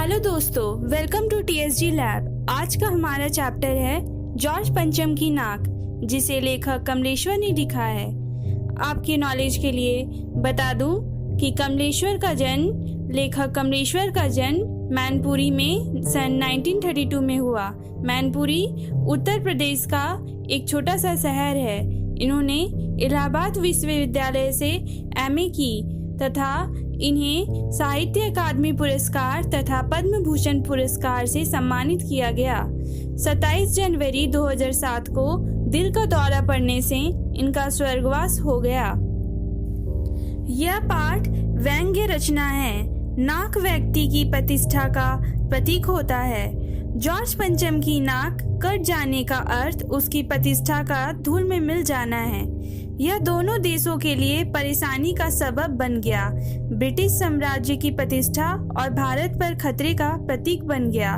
Hello दोस्तों, welcome to TSG lab. आज का हमारा चैप्टर है जॉर्ज पंचम की नाक, जिसे लेखक कमलेश्वर ने लिखा है। आपके नॉलेज के लिए बता दूं कि लेखक कमलेश्वर का जन्म मैनपुरी में सन 1932 में हुआ। मैनपुरी उत्तर प्रदेश का एक छोटा सा शहर है। इन्होंने इलाहाबाद विश्वविद्यालय से एमए की तथा इन्हें साहित्य अकादमी पुरस्कार तथा पद्म भूषण पुरस्कार से सम्मानित किया गया। 27 जनवरी 2007 को दिल का दौरा पड़ने से इनका स्वर्गवास हो गया। यह पाठ व्यंग्य रचना है। नाक व्यक्ति की प्रतिष्ठा का प्रतीक होता है। जॉर्ज पंचम की नाक कट जाने का अर्थ उसकी प्रतिष्ठा का धूल में मिल जाना है। यह दोनों देशों के लिए परेशानी का सबब बन गया। ब्रिटिश साम्राज्य की प्रतिष्ठा और भारत पर खतरे का प्रतीक बन गया।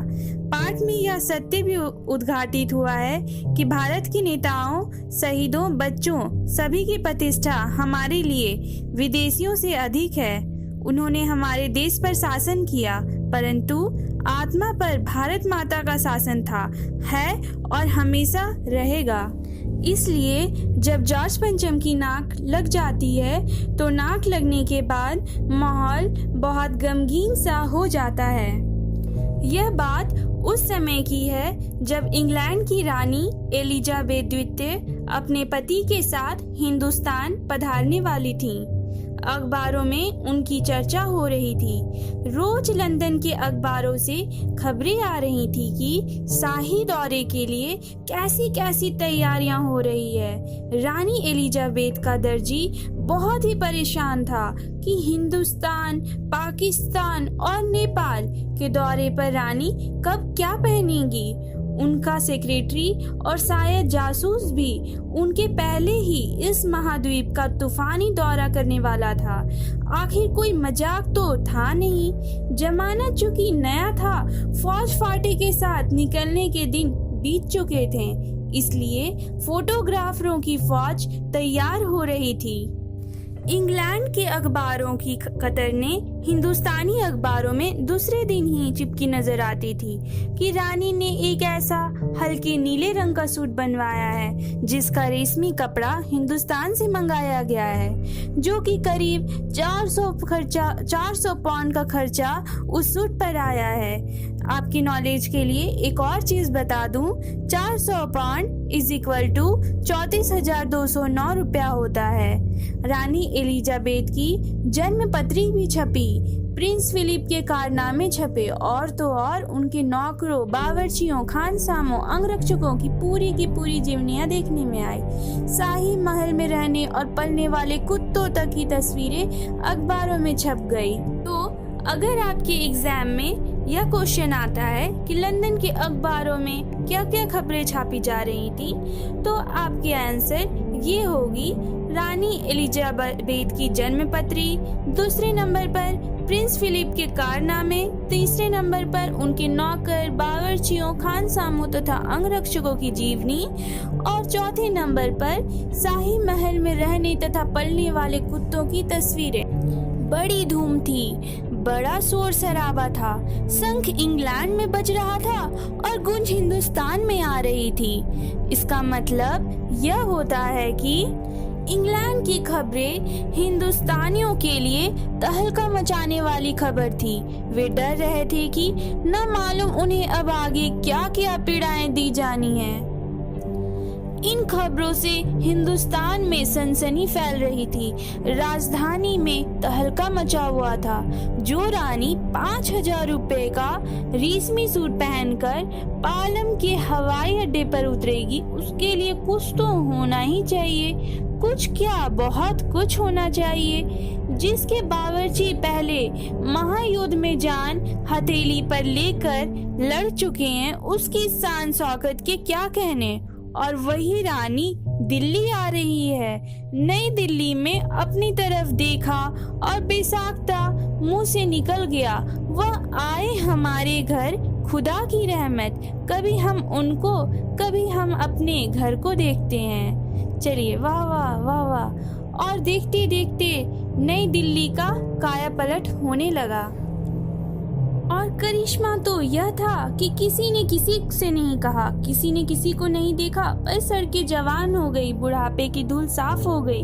पाठ में यह सत्य भी उद्घाटित हुआ है कि भारत के नेताओं, शहीदों, बच्चों सभी की प्रतिष्ठा हमारे लिए विदेशियों से अधिक है। उन्होंने हमारे देश पर शासन किया, परंतु आत्मा पर भारत माता का शासन था, है और हमेशा रहेगा। इसलिए जब जॉर्ज पंचम की नाक लग जाती है तो नाक लगने के बाद माहौल बहुत गमगीन सा हो जाता है। यह बात उस समय की है जब इंग्लैंड की रानी एलिजाबेथ द्वितीय अपने पति के साथ हिंदुस्तान पधारने वाली थीं। अखबारों में उनकी चर्चा हो रही थी। रोज लंदन के अखबारों से खबरें आ रही थी कि शाही दौरे के लिए कैसी कैसी तैयारियां हो रही है। रानी एलिजाबेथ का दर्जी बहुत ही परेशान था कि हिंदुस्तान, पाकिस्तान और नेपाल के दौरे पर रानी कब क्या पहनेंगी। उनका सेक्रेटरी और शायद जासूस भी उनके पहले ही इस महाद्वीप का तूफानी दौरा करने वाला था। आखिर कोई मजाक तो था नहीं। जमाना चूंकि नया था, फौज फाटे के साथ निकलने के दिन बीत चुके थे, इसलिए फोटोग्राफरों की फौज तैयार हो रही थी। इंग्लैंड के अखबारों की कतरने हिंदुस्तानी अखबारों में दूसरे दिन ही चिपकी नजर आती थी कि रानी ने एक ऐसा हल्के नीले रंग का सूट बनवाया है जिसका रेशमी कपड़ा हिंदुस्तान से मंगाया गया है, जो कि करीब 400 पाउंड का खर्चा उस सूट पर आया है। आपकी नॉलेज के लिए एक और चीज बता दूं, 400 पाउंड इज इक्वल टू 34,209 रुपया होता है। रानी एलिजाबेथ की जन्म पत्री भी छपी, प्रिंस फिलिप के कारनामे छपे और तो और उनके नौकरों, बावर्चियों, खानसामों, अंगरक्षकों की पूरी जीवनियां देखने में आई। शाही महल में रहने और पलने वाले कुत्तों तक की तस्वीरें अखबारों में छप गई। तो अगर आपके एग्जाम में यह क्वेश्चन आता है कि लंदन के अखबारों में क्या क्या खबरें छापी जा रही थी, तो आपकी आंसर ये होगी रानी एलिजाबेथ की जन्म पत्री, दूसरे नंबर पर प्रिंस फिलिप के कारनामे, तीसरे नंबर पर उनके नौकर, बावर्चियों, खानसामों तथा अंगरक्षकों की जीवनी और चौथे नंबर पर शाही महल में रहने तथा पलने वाले कुत्तों की तस्वीरें। बड़ी धूम थी, बड़ा शोर शराबा था। शंख इंग्लैंड में बज रहा था और गूंज हिंदुस्तान में आ रही थी। इसका मतलब यह होता है कि इंग्लैंड की खबरें हिंदुस्तानियों के लिए तहलका मचाने वाली खबर थी। वे डर रहे थे कि न मालूम उन्हें अब आगे क्या क्या पीड़ाएं दी जानी हैं। इन खबरों से हिंदुस्तान में सनसनी फैल रही थी। राजधानी में तहलका मचा हुआ था। जो रानी 5,000 रुपए का रेशमी सूट पहनकर पालम के हवाई अड्डे पर उतरेगी, उसके लिए कुछ तो होना ही चाहिए। कुछ क्या, बहुत कुछ होना चाहिए। जिसके बावर्ची पहले महायुद्ध में जान हथेली पर लेकर लड़ चुके हैं, उसकी शान शौकत के क्या कहने। और वही रानी दिल्ली आ रही है। नई दिल्ली में अपनी तरफ देखा और बेसाख्ता मुंह से निकल गया, वह आए हमारे घर खुदा की रहमत। कभी हम उनको, कभी हम अपने घर को देखते हैं। चलिए, वाह वाह वाह वाह। और देखते देखते नई दिल्ली का काया पलट होने लगा। और करिश्मा तो यह था कि किसी ने किसी से नहीं कहा, किसी ने किसी को नहीं देखा, पर सड़कें जवान हो गई, बुढ़ापे की धूल साफ हो गई,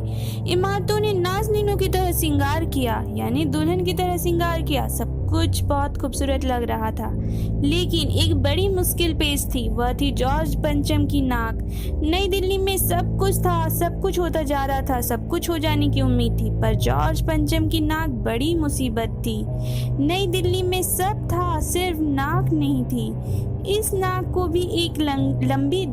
इमारतों ने नाज़नीनों की तरह श्रृंगार किया, यानी दुल्हन की तरह श्रृंगार किया। सब कुछ बहुत खूबसूरत लग रहा था, लेकिन एक बड़ी मुश्किल पेश थी। वह थी जॉर्ज पंचम की नाक। नई दिल्ली में सब कुछ था, सब कुछ होता जा रहा था, सब कुछ हो जाने की उम्मीद थी, पर जॉर्ज पंचम की नाक बड़ी मुसीबत थी। नई दिल्ली में सब था, सिर्फ नाक नहीं थी। इस नाक को भी एक लंबी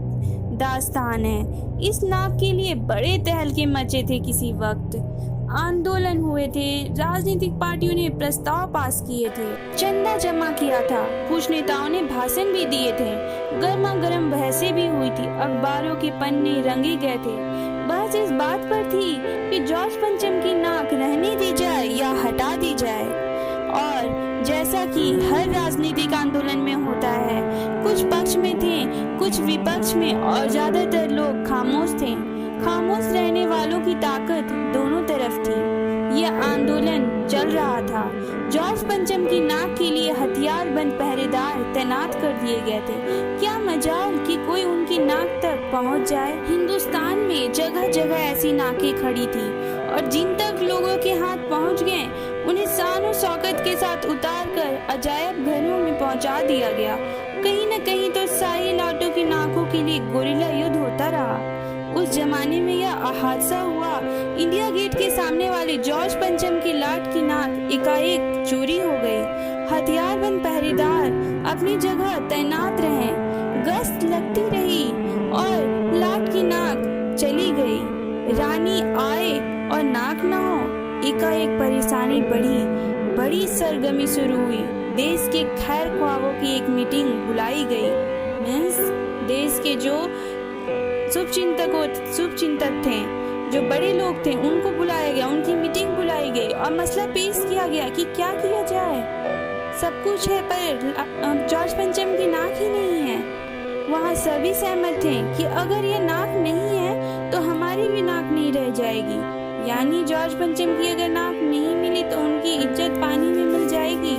दास्तान है। इस नाक के लिए बड़े तहलके मचे थे। किसी वक्त आंदोलन हुए थे, राजनीतिक पार्टियों ने प्रस्ताव पास किए थे, चंदा जमा किया था, कुछ नेताओं ने भाषण भी दिए थे, गर्मा गर्म बहसें भी हुई थी, अखबारों के पन्ने रंगे गए थे। बहस इस बात पर थी कि जॉर्ज पंचम की नाक रहने दी जाए या हटा दी जाए। और जैसा कि हर राजनीतिक आंदोलन में होता है, कुछ पक्ष में थे, कुछ विपक्ष में, और ज्यादातर लोग खामोश थे। खामोश रहने वालों की ताकत दोनों तरफ थी। यह आंदोलन चल रहा था। जॉर्ज पंचम की नाक के लिए हथियारबंद पहरेदार तैनात कर दिए गए थे। क्या मजाल कि कोई उनकी नाक तक पहुंच जाए। हिंदुस्तान में जगह जगह ऐसी नाकें खड़ी थी, और जिन तक लोगों के हाथ पहुंच गए, उन्हें शान शौकत के साथ उतार कर अजायब घरों में पहुंचा दिया गया। कहीं न कहीं तो शाही लाटों की नाकों के लिए गोरिल्ला युद्ध होता रहा। उस जमाने में यह हादसा हुआ, इंडिया गेट के सामने वाले जॉर्ज पंचम की लाट की नाक एकाएक चोरी हो गई। हथियारबंद पहरेदार अपनी जगह तैनात रहे, गश्त लगती रही, और लाट की नाक चली गई। रानी आए और नाक न हो, एकाएक परेशानी बड़ी सरगर्मी शुरू हुई। देश के खैर ख्वाहों की एक मीटिंग बुलाई गई। देश के जो शुभचिंतक थे, जो बड़े लोग थे, उनको बुलाया गया, उनकी मीटिंग बुलाई गई और मसला पेश किया गया कि क्या किया जाए। सब कुछ है, पर जॉर्ज पंचम की नाक ही नहीं है। वहाँ सभी सहमत थे कि अगर ये नाक नहीं है तो हमारी भी नाक नहीं रह जाएगी, यानी जॉर्ज पंचम की अगर नाक नहीं मिली तो उनकी इज्जत पानी में मिल जाएगी।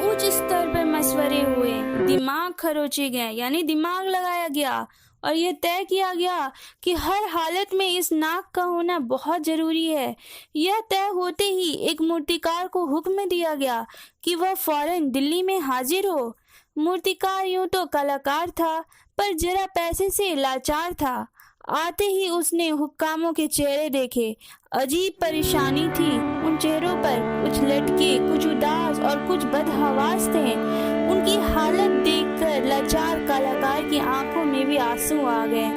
उच्च स्तर पर मशवरे हुए, दिमाग खरोचे गए, यानी दिमाग लगाया गया, और यह तय किया गया कि हर हालत में इस नाक का होना बहुत जरूरी है। यह तय होते ही एक मूर्तिकार को हुक्म दिया गया कि वह फौरन दिल्ली में हाजिर हो। मूर्तिकार यूं तो कलाकार था, पर जरा पैसे से लाचार था। आते ही उसने हुक्कामों के चेहरे देखे। अजीब परेशानी थी उन चेहरों पर, कुछ लटके, कुछ उदास और कुछ बदहवास थे। उनकी हालत देखकर लाचार कलाकार की आंखों में भी आंसू आ गए।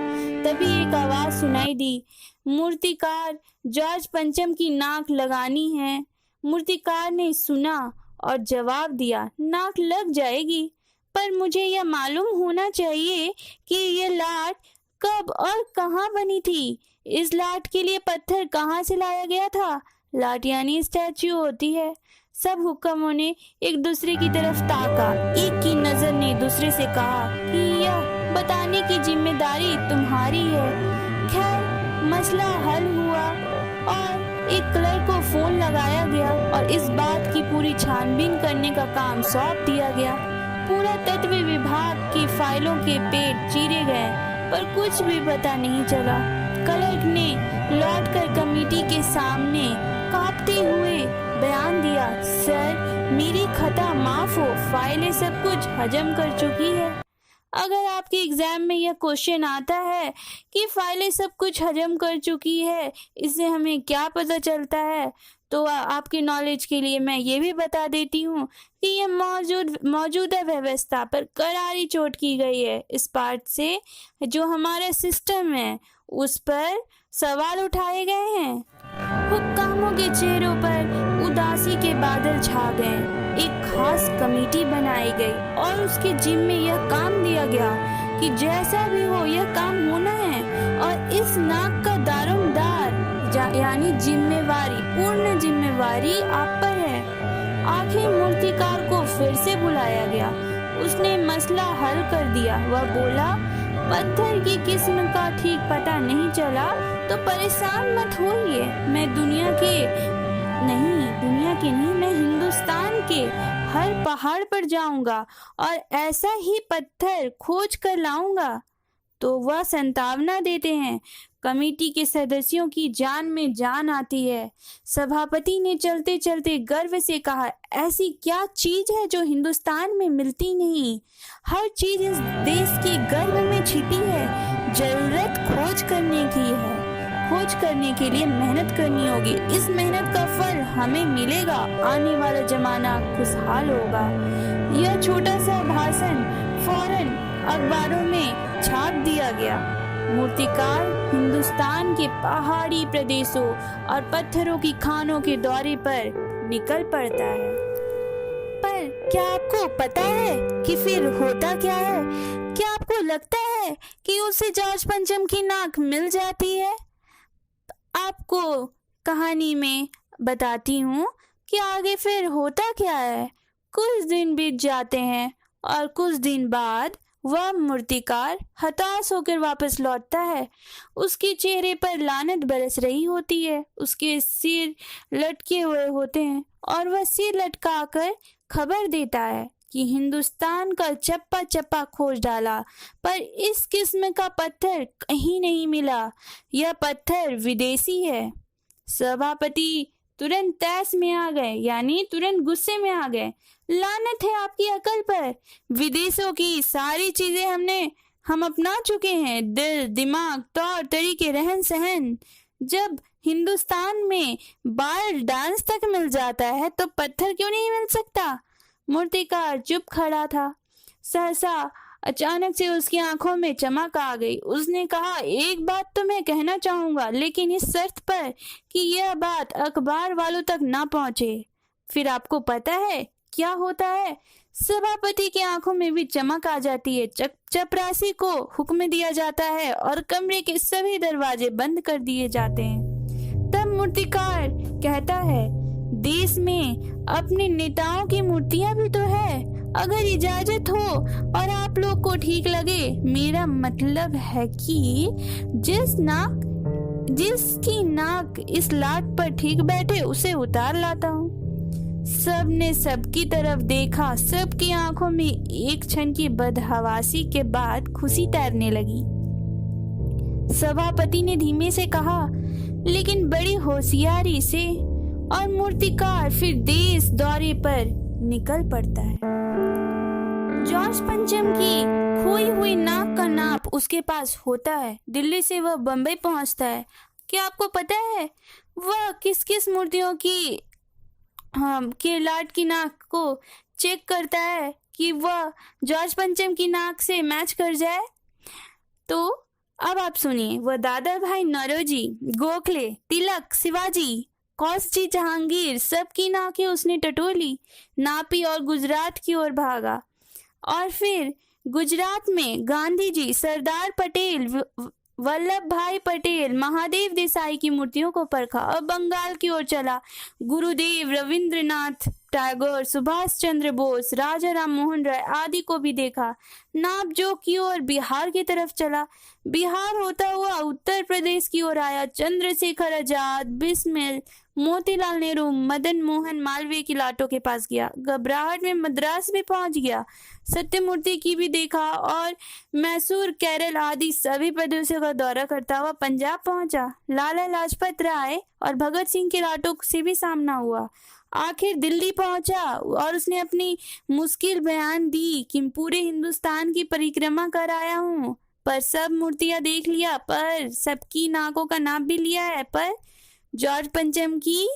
तभी एक आवाज सुनाई दी, मूर्तिकार, जॉर्ज पंचम की नाक लगानी है। मूर्तिकार ने सुना और जवाब दिया, नाक लग जाएगी, पर मुझे यह मालूम होना चाहिए कि यह लाट कब और कहाँ बनी थी। इस लाट के लिए पत्थर कहाँ से लाया गया था। लाट यानी स्टैच्यू होती है। सब हुक्मों ने एक दूसरे की तरफ ताका। एक की नजर ने दूसरे से कहा कि यह बताने की जिम्मेदारी तुम्हारी है। खैर, मसला हल हुआ और एक क्लर्क को फोन लगाया गया और इस बात की पूरी छानबीन करने का काम सौंप दिया गया। पूरा तत्व विभाग की फाइलों के पेट चीरे गए, पर कुछ भी पता नहीं चला। क्लर्क ने लौटकर कमेटी के सामने कांपते हुए बयान दिया, सर, मेरी खता माफ हो, फाइलें सब कुछ हजम कर चुकी है। अगर आपके एग्जाम में यह क्वेश्चन आता है कि फाइलें सब कुछ हजम कर चुकी है, इससे हमें क्या पता चलता है, तो आपके नॉलेज के लिए मैं ये भी बता देती हूँ कि ये मौजूदा व्यवस्था पर करारी चोट की गई है। इस पार्ट से जो हमारा सिस्टम है उस पर सवाल उठाए गए हैं। हुक्कामों के चेहरों पर उदासी के बादल छा गए। एक खास कमेटी बनाई गई और उसके जिम्मे यह काम दिया गया कि जैसा भी हो यह काम होना है, और इस नाक का दारोमदार यानी जिम्मेवारी, पूर्ण जिम्मेवारी आप पर है। आखिर मूर्तिकार को फिर से बुलाया गया। उसने मसला हल कर दिया। वह बोला, पत्थर की किस्म का ठीक पता नहीं चला तो परेशान मत होइए। मैं दुनिया के नहीं, मैं हिंदुस्तान के हर पहाड़ पर जाऊंगा और ऐसा ही पत्थर खोज कर लाऊंगा। तो वह संतावना देते हैं। कमेटी के सदस्यों की जान में जान आती है। सभापति ने चलते चलते गर्व से कहा, ऐसी क्या चीज है जो हिंदुस्तान में मिलती नहीं? हर चीज इस देश के गर्भ में छिपी है। जरूरत खोज करने की है। खोज करने के लिए मेहनत करनी होगी। इस मेहनत का फल हमें मिलेगा। आने वाला जमाना खुशहाल होगा। यह छोटा सा भाषण फौरन अखबारों में छाप दिया गया। मूर्तिकार हिंदुस्तान के पहाड़ी प्रदेशों और पत्थरों की खानों के दौरे पर निकल पड़ता है। पर क्या आपको पता है कि फिर होता क्या है? क्या आपको लगता है कि उसे जॉर्ज पंचम की नाक मिल जाती है? आपको कहानी में बताती हूँ कि आगे फिर होता क्या है। कुछ दिन बीत जाते हैं और कुछ दिन बाद वह मूर्तिकार हताश होकर वापस लौटता है। उसके चेहरे पर लानत बरस रही होती है। उसके सिर लटके हुए होते हैं और वह सिर लटकाकर खबर देता है कि हिंदुस्तान का चप्पा चप्पा खोज डाला, पर इस किस्म का पत्थर कहीं नहीं मिला। यह पत्थर विदेशी है। सभापति तुरंत तैस में आ गए, यानी तुरंत गुस्से में आ गए। लानत है आपकी अकल पर। विदेशों की सारी चीजें हम अपना चुके हैं। दिल, दिमाग, तौर तरीके, रहन सहन। जब हिंदुस्तान में बाल डांस तक मिल जाता है तो पत्थर क्यों नहीं मिल सकता? मूर्तिकार चुप खड़ा था। सहसा अचानक से उसकी आंखों में चमक आ गई। उसने कहा, एक बात तो मैं कहना चाहूंगा, लेकिन इस शर्त पर कि यह बात अखबार वालों तक ना पहुंचे। फिर आपको पता है क्या होता है? सभापति की आंखों में भी चमक आ जाती है। चपरासी को हुक्म दिया जाता है और कमरे के सभी दरवाजे बंद कर दिए जाते हैं। तब मूर्तिकार कहता है, देश में अपने नेताओं की मूर्तियां भी तो है। अगर इजाजत हो और आप लोग को ठीक लगे, मेरा मतलब है कि जिसकी नाक इस लाट पर ठीक बैठे उसे उतार लाता हूँ। सब ने सबकी तरफ देखा। सबकी आंखों में एक क्षण की बदहवासी के बाद खुशी तैरने लगी। सभापति ने धीमे से कहा, लेकिन बड़ी होशियारी से, और मूर्तिकार फिर देश दौरे पर निकल पड़ता है। जॉर्ज पंचम की खोई हुई नाक का नाप उसके पास होता है। दिल्ली से वह बंबई पहुंचता है। क्या आपको पता है वह किस किस मूर्तियों की के लाट की नाक को चेक करता है कि वह जॉर्ज पंचम की नाक से मैच कर जाए? तो अब आप सुनिए। वह दादा भाई नौरोजी, गोखले, तिलक, शिवाजी, कौशजी, जहांगीर, सबकी नाकें उसने टटोली, नापी और गुजरात की ओर भागा। और फिर गुजरात में गांधी जी, सरदार पटेल, वल्लभ भाई पटेल, महादेव देसाई की मूर्तियों को परखा। अब बंगाल की ओर चला। गुरुदेव, रविंद्रनाथ टैगोर, सुभाष चंद्र बोस, राजा राम मोहन राय आदि को भी देखा। नापजोक की ओर बिहार की तरफ चला। बिहार होता हुआ उत्तर प्रदेश की ओर आया। चंद्रशेखर आजाद, बिस्मिल, मोतीलाल नेहरू, मदन मोहन मालवीय की लाटों के पास गया। घबराहट में मद्रास भी पहुंच गया। सत्यमूर्ति की भी देखा और मैसूर, केरल आदि सभी प्रदेशों का दौरा करता हुआ पंजाब पहुंचा। लाला लाजपत राय और भगत सिंह के लाटों से भी सामना हुआ। आखिर दिल्ली पहुंचा और उसने अपनी मुश्किल बयान दी कि पूरे हिंदुस्तान की परिक्रमा कर आया हूँ, पर सब मूर्तियां देख लिया, पर सबकी नाकों का नाप भी लिया है, पर जॉर्ज पंचम की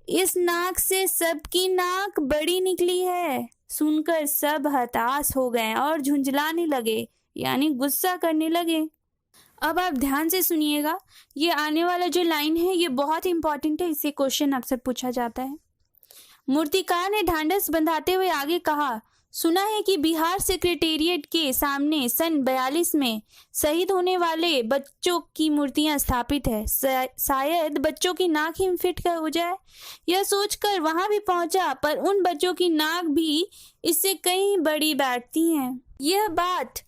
इस नाक से सबकी नाक बड़ी निकली है। सुनकर सब हताश हो गए और झुंझलाने लगे, यानी गुस्सा करने लगे। अब आप ध्यान से सुनिएगा। ये आने वाला जो लाइन है ये बहुत इंपॉर्टेंट है। इससे क्वेश्चन अक्सर पूछा जाता है। मूर्तिकार ने ढांढस बंधाते हुए आगे कहा, सुना है कि बिहार सेक्रेटेरिएट के सामने सन 42 में शहीद होने वाले बच्चों की मूर्तियां स्थापित है। शायद बच्चों की नाक ही फिट हो जाए। यह सोचकर वहां भी पहुंचा, पर उन बच्चों की नाक भी इससे कहीं बड़ी बैठती हैं। यह बात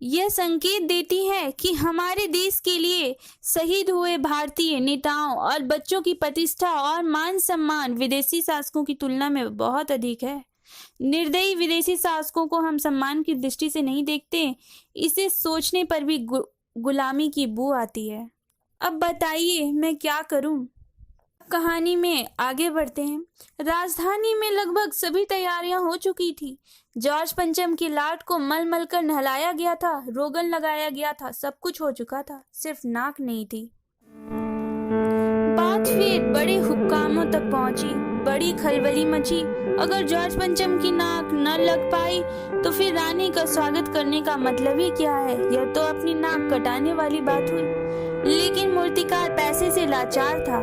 यह संकेत देती है कि हमारे देश के लिए शहीद हुए भारतीय नेताओं और बच्चों की प्रतिष्ठा और मान सम्मान विदेशी शासकों की तुलना में बहुत अधिक है। निर्दयी विदेशी शासकों को हम सम्मान की दृष्टि से नहीं देखते, इसे सोचने पर भी गुलामी की बू आती है। अब बताइए मैं क्या करूं? कहानी में आगे बढ़ते हैं। राजधानी में लगभग सभी तैयारियां हो चुकी थी। जॉर्ज पंचम की लाट को मल मल कर नहलाया गया था, रोगन लगाया गया था, सब कुछ हो चुका था, सिर्फ नाक नहीं थी। बात फिर बड़े हुक्कामों तक पहुंची, बड़ी खलबली मची। अगर जॉर्ज पंचम की नाक न लग पाई तो फिर रानी का स्वागत करने का मतलब ही क्या है? यह तो अपनी नाक कटाने वाली बात हुई। लेकिन मूर्तिकार पैसे से लाचार था,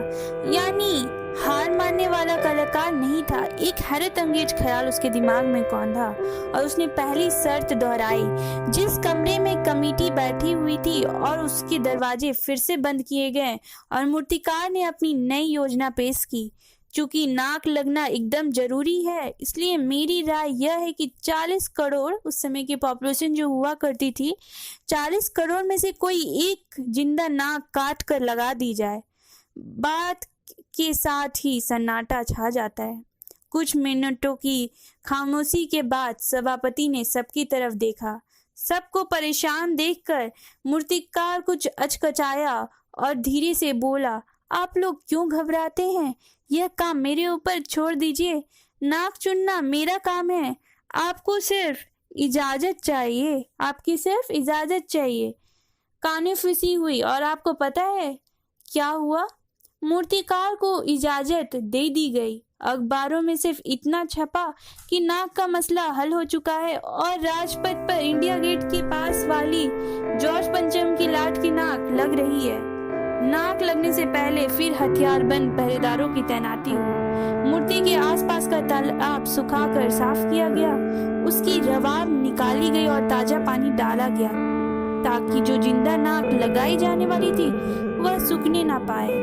यानी हार मानने वाला कलाकार नहीं था। एक हैरत अंगेज ख्याल उसके दिमाग में कौंधा और उसने पहली शर्त दोहराई। जिस कमरे में कमेटी बैठी हुई थी और उसके दरवाजे फिर से बंद किए गए और मूर्तिकार ने अपनी नई योजना पेश की। चूंकि नाक लगना एकदम जरूरी है, इसलिए मेरी राय यह है कि 40 करोड़, उस समय की पॉपुलेशन जो हुआ करती थी, 40 करोड़ में से कोई एक जिंदा नाक काट कर लगा दी जाए। बात के साथ ही सन्नाटा छा जाता है। कुछ मिनटों की खामोशी के बाद सभापति ने सबकी तरफ देखा। सबको परेशान देखकर मूर्तिकार कुछ अचकचाया और धीरे से बोला, आप लोग क्यों घबराते हैं? यह काम मेरे ऊपर छोड़ दीजिए। नाक चुनना मेरा काम है। आपको सिर्फ इजाजत चाहिए, आपकी सिर्फ इजाजत चाहिए। कानफूसी हुई और आपको पता है क्या हुआ? मूर्तिकार को इजाजत दे दी गई। अखबारों में सिर्फ इतना छपा कि नाक का मसला हल हो चुका है और राजपथ पर इंडिया गेट के पास वाली जॉर्ज पंचम की लाट की नाक लग रही है। नाक लगने से पहले फिर हथियारबंद पहरेदारों की तैनाती हुई। मूर्ति के आसपास का तालाब सुखाकर साफ किया गया, उसकी रवाब निकाली गई और ताजा पानी डाला गया ताकि जो जिंदा नाक लगाई जाने वाली थी वह सूखने ना पाए।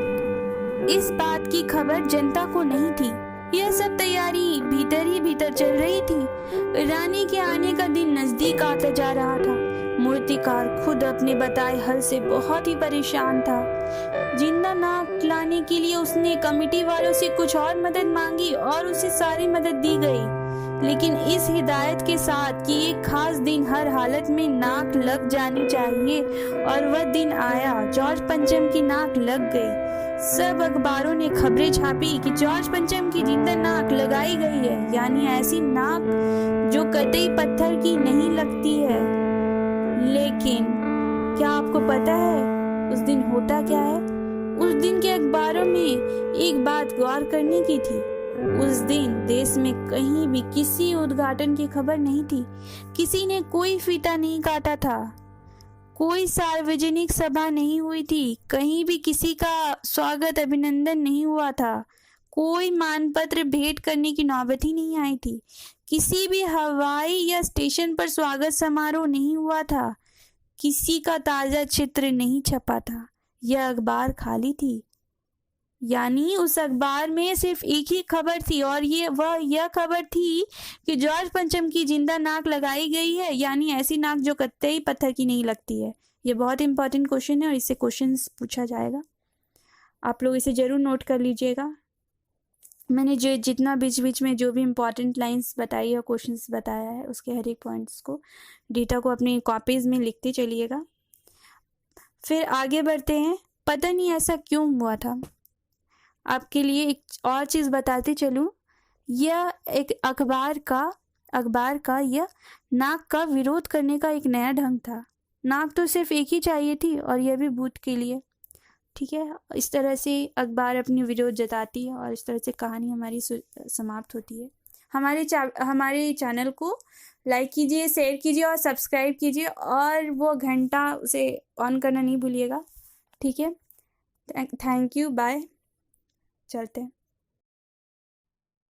इस बात की खबर जनता को नहीं थी। यह सब तैयारी भीतर ही भीतर चल रही थी। रानी के आने का दिन नजदीक आता जा रहा था। मूर्तिकार खुद अपने बताए हल से बहुत ही परेशान था। जिंदा नाक लाने के लिए उसने कमेटी वालों से कुछ और मदद मांगी और उसे सारी मदद दी गई, लेकिन इस हिदायत के साथ कि एक खास दिन हर हालत में नाक लग जानी चाहिए। और वह दिन आया, जॉर्ज पंचम की नाक लग गई। सब अखबारों ने खबरें छापी कि जॉर्ज पंचम की जिंदा नाक लगाई गई है, यानी ऐसी नाक जो कतई पत्थर की नहीं लगती है। लेकिन क्या आपको पता है उस दिन होता क्या है? उस दिन के अखबारों में एक बात गौर करने की थी। उस दिन देश में कहीं भी किसी उद्घाटन की खबर नहीं थी। किसी ने कोई फीता नहीं काटा था, कोई सार्वजनिक सभा नहीं हुई थी, कहीं भी किसी का स्वागत अभिनंदन नहीं हुआ था, कोई मानपत्र भेंट करने की नौबत ही नहीं आई थी, किसी भी हवाई या स्टेशन पर स्वागत समारोह नहीं हुआ था, किसी का ताजा चित्र नहीं छपा था। यह अखबार खाली थी, यानी उस अखबार में सिर्फ एक ही खबर थी और यह खबर थी कि जॉर्ज पंचम की जिंदा नाक लगाई गई है, यानी ऐसी नाक जो कतई पत्थर की नहीं लगती है। यह बहुत इंपॉर्टेंट क्वेश्चन है और इससे क्वेश्चंस पूछा जाएगा। आप लोग इसे जरूर नोट कर लीजिएगा। मैंने जो जितना बीच बीच में जो भी इम्पोर्टेंट लाइंस बताई है, क्वेश्चंस बताया है, उसके हर एक पॉइंट्स को, डेटा को अपनी कॉपीज में लिखते चलिएगा। फिर आगे बढ़ते हैं। पता नहीं ऐसा क्यों हुआ था। आपके लिए एक और चीज़ बताते चलूँ। यह एक अखबार का यह नाक का विरोध करने का एक नया ढंग था। नाक तो सिर्फ एक ही चाहिए थी और यह भी बूथ के लिए। ठीक है, इस तरह से अखबार अपनी विरोध जताती है और इस तरह से कहानी हमारी समाप्त होती है। हमारे चैनल को लाइक कीजिए, शेयर कीजिए और सब्सक्राइब कीजिए और वो घंटा उसे ऑन करना नहीं भूलिएगा। ठीक है, थैंक यू, बाय, चलते हैं।